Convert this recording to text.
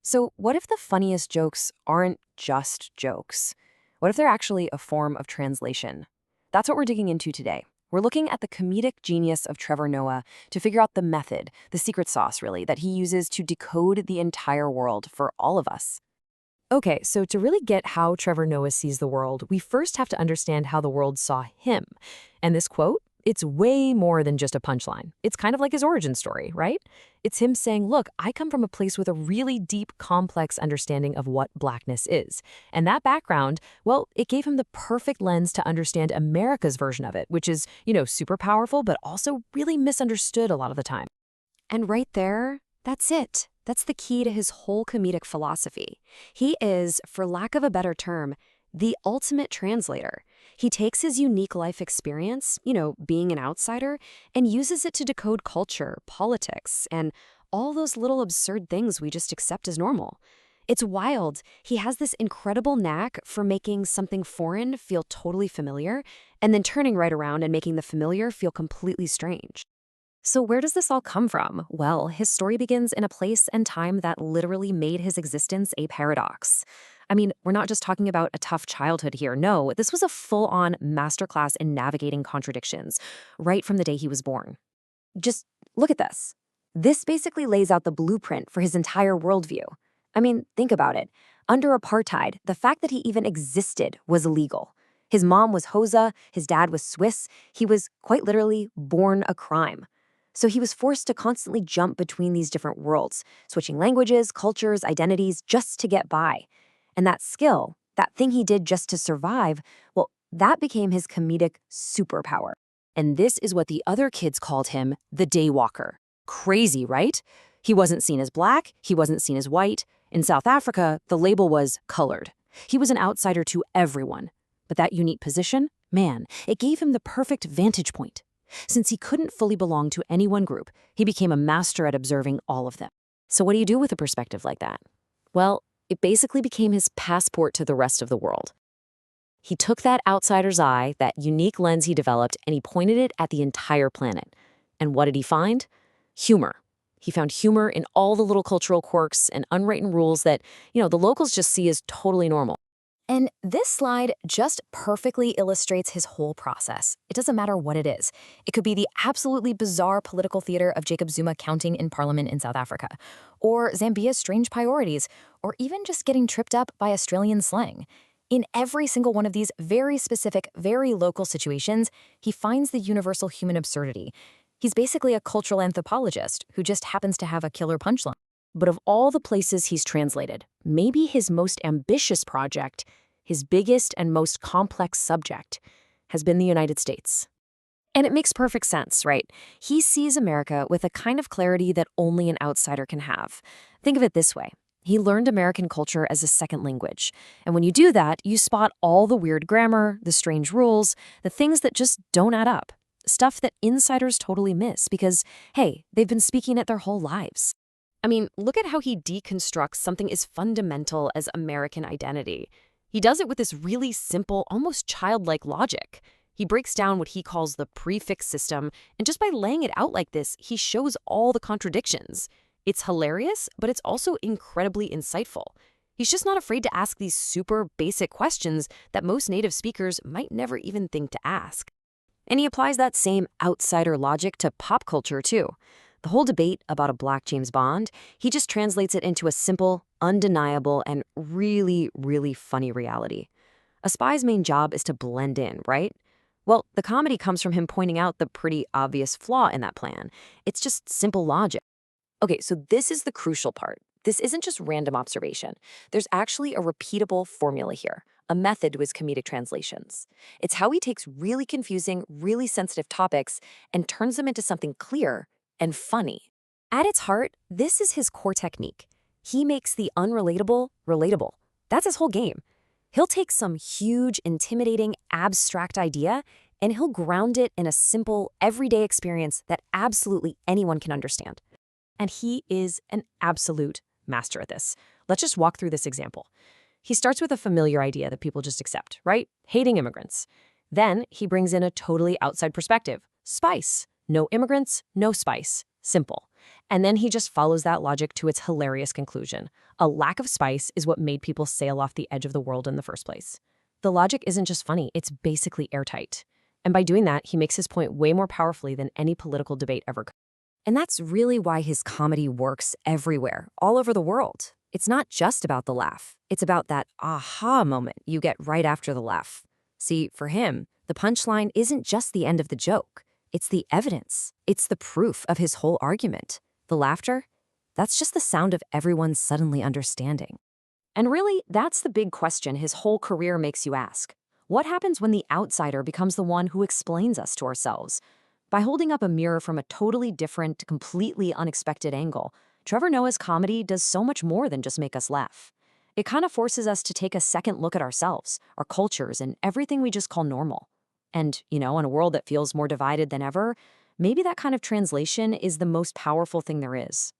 So, what if the funniest jokes aren't just jokes? What if they're actually a form of translation? That's what we're digging into today. We're looking at the comedic genius of Trevor Noah to figure out the method, the secret sauce, really, that he uses to decode the entire world for all of us. Okay, so to really get how Trevor Noah sees the world, we first have to understand how the world saw him. And this quote, it's way more than just a punchline. It's kind of like his origin story, right? It's him saying, look, I come from a place with a really deep, complex understanding of what blackness is. And that background, well, it gave him the perfect lens to understand America's version of it, which is, super powerful, but also really misunderstood a lot of the time. And right there, that's it. That's the key to his whole comedic philosophy. He is, for lack of a better term, the ultimate translator. He takes his unique life experience, being an outsider, and uses it to decode culture, politics, and all those little absurd things we just accept as normal. It's wild. He has this incredible knack for making something foreign feel totally familiar, and then turning right around and making the familiar feel completely strange. So where does this all come from? Well, his story begins in a place and time that literally made his existence a paradox. I mean, we're not just talking about a tough childhood here. No, this was a full-on masterclass in navigating contradictions, right from the day he was born. Just look at this. This basically lays out the blueprint for his entire worldview. I mean, think about it. Under apartheid, the fact that he even existed was illegal. His mom was Xhosa, his dad was Swiss. He was, quite literally, born a crime. So he was forced to constantly jump between these different worlds, switching languages, cultures, identities, just to get by. And that skill, that thing he did just to survive, well, that became his comedic superpower. And this is what the other kids called him, the daywalker. Crazy, right? He wasn't seen as black, he wasn't seen as white. In South Africa, the label was colored. He was an outsider to everyone. But that unique position, man, it gave him the perfect vantage point. Since he couldn't fully belong to any one group, he became a master at observing all of them. So what do you do with a perspective like that? Well, it basically became his passport to the rest of the world. He took that outsider's eye, that unique lens he developed, and he pointed it at the entire planet. And what did he find? Humor. He found humor in all the little cultural quirks and unwritten rules that, the locals just see as totally normal. And this slide just perfectly illustrates his whole process. It doesn't matter what it is. It could be the absolutely bizarre political theater of Jacob Zuma counting in parliament in South Africa, or Zambia's strange priorities, or even just getting tripped up by Australian slang. In every single one of these very specific, very local situations, he finds the universal human absurdity. He's basically a cultural anthropologist who just happens to have a killer punchline. But of all the places he's translated, maybe his most ambitious project, his biggest and most complex subject, has been the United States. And it makes perfect sense, right? He sees America with a kind of clarity that only an outsider can have. Think of it this way. He learned American culture as a second language. And when you do that, you spot all the weird grammar, the strange rules, the things that just don't add up. Stuff that insiders totally miss because, hey, they've been speaking it their whole lives. I mean, look at how he deconstructs something as fundamental as American identity. He does it with this really simple, almost childlike logic. He breaks down what he calls the prefix system, and just by laying it out like this, he shows all the contradictions. It's hilarious, but it's also incredibly insightful. He's just not afraid to ask these super basic questions that most native speakers might never even think to ask. And he applies that same outsider logic to pop culture, too. The whole debate about a black James Bond, he just translates it into a simple, undeniable, and really, really funny reality. A spy's main job is to blend in, right? Well, the comedy comes from him pointing out the pretty obvious flaw in that plan. It's just simple logic. Okay, so this is the crucial part. This isn't just random observation. There's actually a repeatable formula here, a method to his comedic translations. It's how he takes really confusing, really sensitive topics and turns them into something clear and funny. At its heart, this is his core technique. He makes the unrelatable relatable. That's his whole game. He'll take some huge, intimidating, abstract idea, and he'll ground it in a simple, everyday experience that absolutely anyone can understand. And he is an absolute master at this. Let's just walk through this example. He starts with a familiar idea that people just accept, right? Hating immigrants. Then he brings in a totally outside perspective. Spice. No immigrants, no spice. Simple. And then he just follows that logic to its hilarious conclusion. A lack of spice is what made people sail off the edge of the world in the first place. The logic isn't just funny, it's basically airtight. And by doing that, he makes his point way more powerfully than any political debate ever could. And that's really why his comedy works everywhere, all over the world. It's not just about the laugh. It's about that aha moment you get right after the laugh. See, for him, the punchline isn't just the end of the joke. It's the evidence. It's the proof of his whole argument. The laughter, that's just the sound of everyone suddenly understanding. And really, that's the big question his whole career makes you ask. What happens when the outsider becomes the one who explains us to ourselves? By holding up a mirror from a totally different, completely unexpected angle, Trevor Noah's comedy does so much more than just make us laugh. It kind of forces us to take a second look at ourselves, our cultures, and everything we just call normal. And, in a world that feels more divided than ever, maybe that kind of translation is the most powerful thing there is.